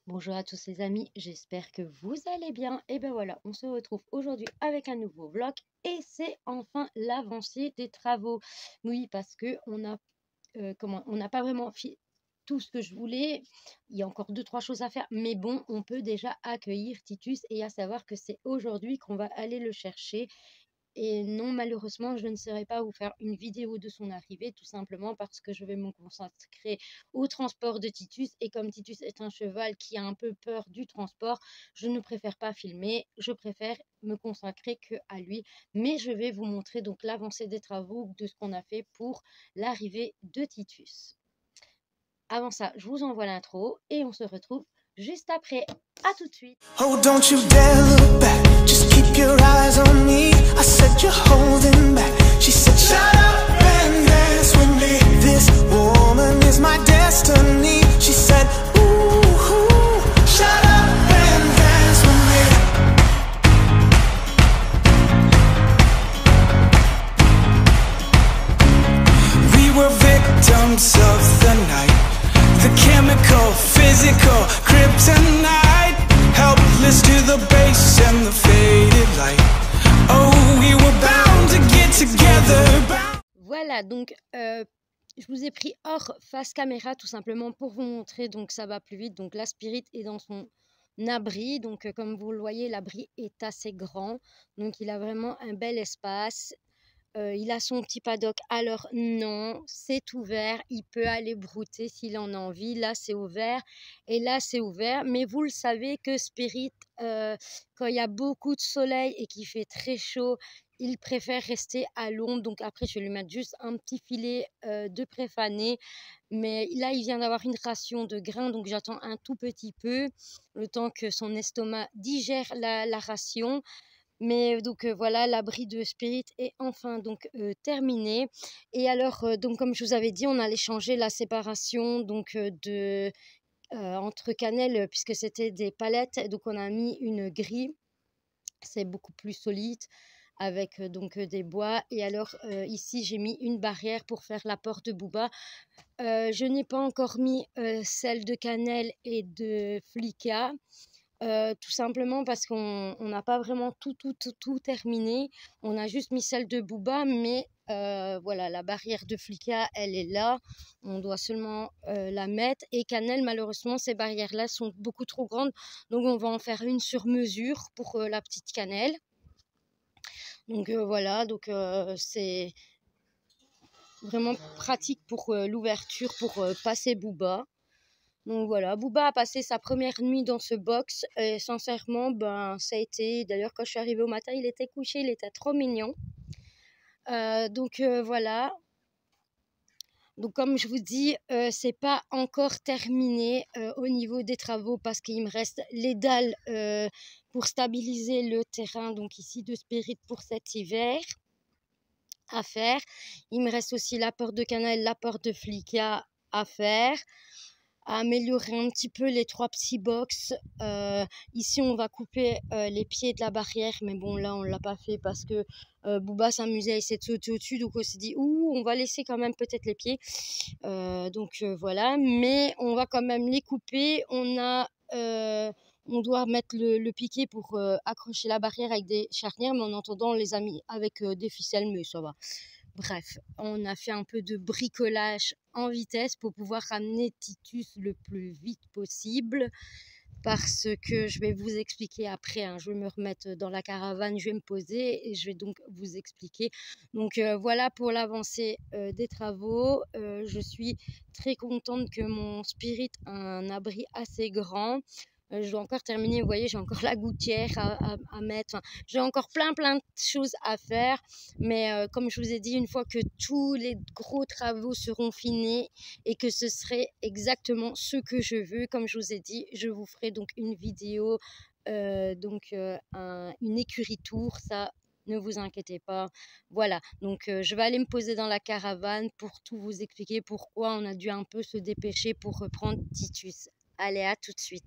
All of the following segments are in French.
Bonjour à tous les amis, j'espère que vous allez bien. Et ben voilà, on se retrouve aujourd'hui avec un nouveau vlog et c'est enfin l'avancée des travaux. Oui, parce que on n'a pas vraiment fait tout ce que je voulais. Il y a encore deux, trois choses à faire, mais bon, on peut déjà accueillir Titus et à savoir que c'est aujourd'hui qu'on va aller le chercher. Et non, malheureusement, je ne saurais pas vous faire une vidéo de son arrivée, tout simplement parce que je vais me consacrer au transport de Titus. Et comme Titus est un cheval qui a un peu peur du transport, je ne préfère pas filmer, je préfère me consacrer que à lui. Mais je vais vous montrer donc l'avancée des travaux de ce qu'on a fait pour l'arrivée de Titus. Avant ça, je vous envoie l'intro et on se retrouve juste après. À tout de suite. Oh, don't you dare look back. Just keep your eyes on me. I said you're holding back. She said, shut up and dance with me. This woman is my destiny. She said, ooh, shut up and dance with me. We were victims of the night. The chemical, physical, kryptonite. Helpless to the base and the faded light. Oh, we were bound to get together. Voilà, donc je vous ai pris hors face caméra tout simplement pour vous montrer, donc ça va plus vite. Donc la Spirit est dans son abri, donc comme vous le voyez, l'abri est assez grand, donc il a vraiment un bel espace. Il a son petit paddock, alors non, c'est ouvert, il peut aller brouter s'il en a envie. Là c'est ouvert et là c'est ouvert, mais vous le savez que Spirit, quand il y a beaucoup de soleil et qu'il fait très chaud, il préfère rester à l'ombre. Donc après je vais lui mettre juste un petit filet de préfané, mais là il vient d'avoir une ration de grains, donc j'attends un tout petit peu, le temps que son estomac digère la ration. Mais donc voilà, l'abri de Spirit est enfin donc terminé. Et alors, donc comme je vous avais dit, on allait changer la séparation donc entre cannelles, puisque c'était des palettes. Donc on a mis une grille, c'est beaucoup plus solide avec donc des bois. Et alors ici j'ai mis une barrière pour faire la porte de Booba. Je n'ai pas encore mis celle de cannelle et de Flicka. Tout simplement parce qu'on n'a pas vraiment tout terminé. On a juste mis celle de Booba, mais voilà, la barrière de Flicka, elle est là. On doit seulement la mettre. Et Cannelle, malheureusement, ces barrières-là sont beaucoup trop grandes. Donc, on va en faire une sur mesure pour la petite Cannelle. Donc, voilà, donc c'est vraiment pratique pour l'ouverture, pour passer Booba. Donc voilà, Booba a passé sa première nuit dans ce box et sincèrement, ben ça a été, d'ailleurs quand je suis arrivée au matin, il était couché, il était trop mignon. Donc voilà. Donc comme je vous dis, c'est pas encore terminé au niveau des travaux parce qu'il me reste les dalles pour stabiliser le terrain, donc ici de Spirit pour cet hiver à faire. Il me reste aussi la porte de canal, la porte de Flicka à faire. À améliorer un petit peu les trois petits box. Ici, on va couper les pieds de la barrière, mais bon, là, on ne l'a pas fait parce que Booba s'amusait à essayer de sauter au-dessus, donc on s'est dit, ouh, on va laisser quand même peut-être les pieds. Donc voilà, mais on va quand même les couper. On doit mettre le piquet pour accrocher la barrière avec des charnières, mais en attendant, on les a mis avec des ficelles, mais ça va. Bref, on a fait un peu de bricolage en vitesse pour pouvoir ramener Titus le plus vite possible parce que je vais vous expliquer après, hein, je vais me remettre dans la caravane, je vais me poser et je vais donc vous expliquer. Donc voilà pour l'avancée des travaux. Je suis très contente que mon Spirit a un abri assez grand. Je dois encore terminer, vous voyez, j'ai encore la gouttière à mettre. Enfin, j'ai encore plein de choses à faire. Mais comme je vous ai dit, une fois que tous les gros travaux seront finis et que ce serait exactement ce que je veux, comme je vous ai dit, je vous ferai donc une vidéo, une écurie tour, ça ne vous inquiétez pas. Voilà, donc je vais aller me poser dans la caravane pour tout vous expliquer pourquoi on a dû un peu se dépêcher pour reprendre Titus. Allez, à tout de suite.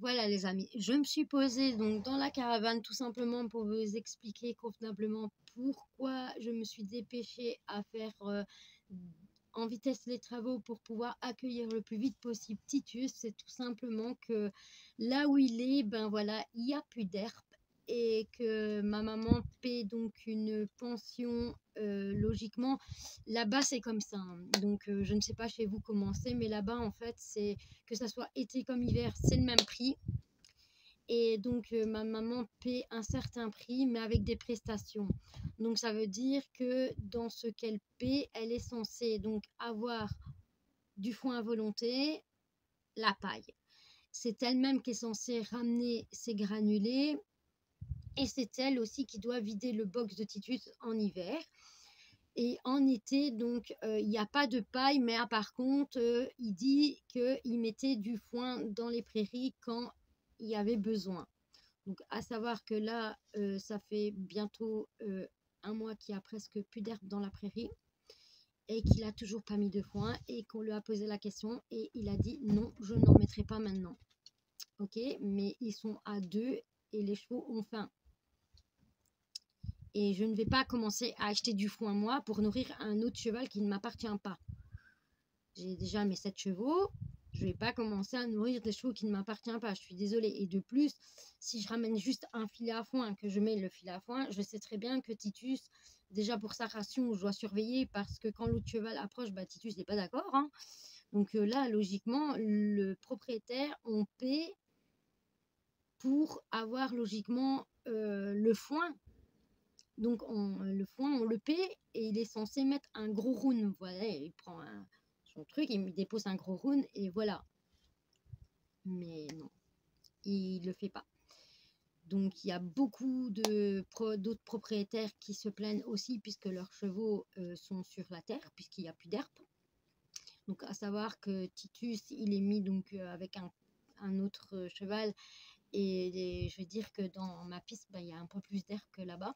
Voilà les amis, je me suis posée donc dans la caravane tout simplement pour vous expliquer convenablement pourquoi je me suis dépêchée à faire en vitesse les travaux pour pouvoir accueillir le plus vite possible Titus, c'est tout simplement que là où il est, ben voilà, il n'y a plus d'herbe et que ma maman paie donc une pension, logiquement, là-bas c'est comme ça, hein. Donc je ne sais pas chez vous comment c'est, mais là-bas en fait, c'est que ça soit été comme hiver, c'est le même prix. Et donc, ma maman paie un certain prix, mais avec des prestations. Donc, ça veut dire que dans ce qu'elle paie, elle est censée donc avoir du foin à volonté, la paille. C'est elle-même qui est censée ramener ses granulés et c'est elle aussi qui doit vider le box de Titus en hiver. Et en été, donc, il n'y a pas de paille, mais par contre, il dit qu'il mettait du foin dans les prairies quand il y avait besoin. Donc, à savoir que là, ça fait bientôt un mois qu'il y a presque plus d'herbe dans la prairie et qu'il n'a toujours pas mis de foin et qu'on lui a posé la question et il a dit non, je n'en mettrai pas maintenant. Ok, mais ils sont à 2 et les chevaux ont faim. Et je ne vais pas commencer à acheter du foin moi pour nourrir un autre cheval qui ne m'appartient pas. J'ai déjà mes 7 chevaux. Je ne vais pas commencer à nourrir des chevaux qui ne m'appartiennent pas. Je suis désolée. Et de plus, si je ramène juste un filet à foin, que je mets le filet à foin, je sais très bien que Titus, déjà pour sa ration, je dois surveiller parce que quand l'autre cheval approche, bah, Titus n'est pas d'accord, hein. Donc là, logiquement, le propriétaire, on paie pour avoir logiquement le foin. Donc le foin, on le paie et il est censé mettre un gros roun. Voilà, il prend son truc, il me dépose un gros roun et voilà. Mais non, il le fait pas. Donc il y a beaucoup d'autres propriétaires qui se plaignent aussi puisque leurs chevaux sont sur la terre puisqu'il n'y a plus d'herbe. Donc à savoir que Titus, il est mis donc avec un autre cheval et je veux dire que dans ma piste, bah, il y a un peu plus d'herbe que là-bas.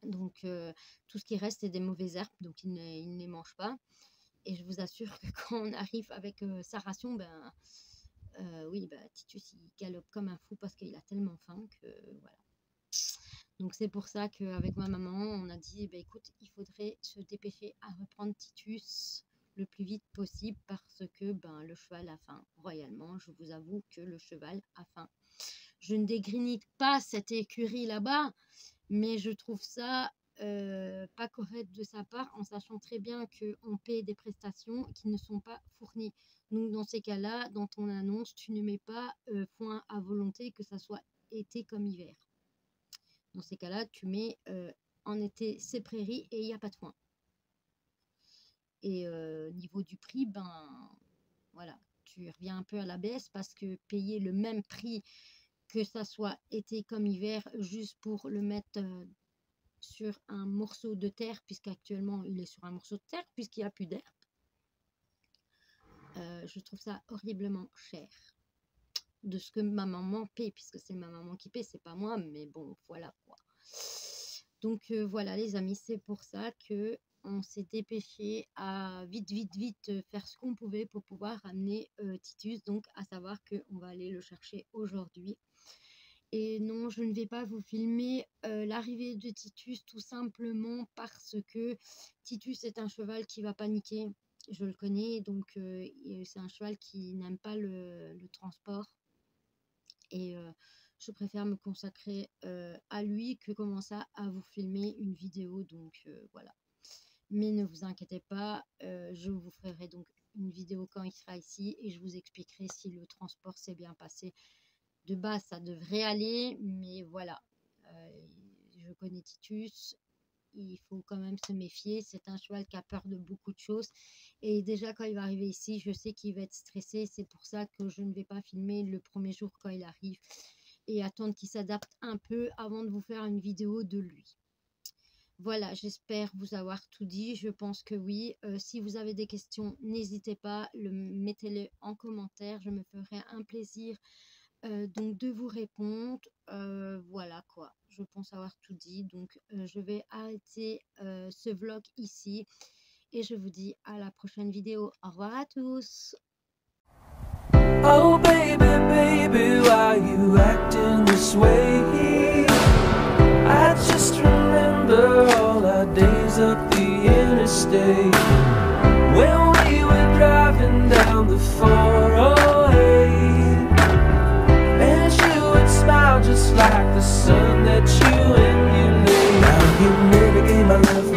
Donc tout ce qui reste c'est des mauvaises herbes, donc il ne les mange pas. Et je vous assure que quand on arrive avec sa ration, ben oui, bah, Titus il galope comme un fou parce qu'il a tellement faim que voilà. Donc c'est pour ça qu'avec ma maman, on a dit, bah, écoute, il faudrait se dépêcher à reprendre Titus le plus vite possible parce que ben, le cheval a faim. Royalement, je vous avoue que le cheval a faim. Je ne dégrinite pas cette écurie là-bas, mais je trouve ça pas correct de sa part en sachant très bien qu'on paie des prestations qui ne sont pas fournies. Donc dans ces cas-là, dans ton annonce, tu ne mets pas foin à volonté, que ça soit été comme hiver. Dans ces cas-là, tu mets en été c'est prairies et il n'y a pas de foin. Et niveau du prix, ben voilà, tu reviens un peu à la baisse parce que payer le même prix que ça soit été comme hiver, juste pour le mettre sur un morceau de terre, puisqu'actuellement il est sur un morceau de terre, puisqu'il n'y a plus d'herbe. Je trouve ça horriblement cher. De ce que ma maman paie, puisque c'est ma maman qui paie, c'est pas moi, mais bon, voilà quoi. Donc voilà les amis, c'est pour ça que on s'est dépêché à vite faire ce qu'on pouvait pour pouvoir amener Titus, donc à savoir qu'on va aller le chercher aujourd'hui. Et non, je ne vais pas vous filmer l'arrivée de Titus tout simplement parce que Titus est un cheval qui va paniquer. Je le connais, donc c'est un cheval qui n'aime pas le transport. Et je préfère me consacrer à lui que commencer à vous filmer une vidéo. Donc voilà. Mais ne vous inquiétez pas, je vous ferai donc une vidéo quand il sera ici et je vous expliquerai si le transport s'est bien passé. De base, ça devrait aller, mais voilà, je connais Titus, il faut quand même se méfier. C'est un cheval qui a peur de beaucoup de choses. Et déjà, quand il va arriver ici, je sais qu'il va être stressé. C'est pour ça que je ne vais pas filmer le premier jour quand il arrive et attendre qu'il s'adapte un peu avant de vous faire une vidéo de lui. Voilà, j'espère vous avoir tout dit. Je pense que oui. Si vous avez des questions, n'hésitez pas, mettez-les en commentaire. Je me ferai un plaisir donc de vous répondre. Voilà quoi, je pense avoir tout dit. Donc je vais arrêter ce vlog ici et je vous dis à la prochaine vidéo. Au revoir à tous. Oh baby, baby, why you acting this way? I just remember all our days up the interstate. like the sun that you emulate. Now you never gave my love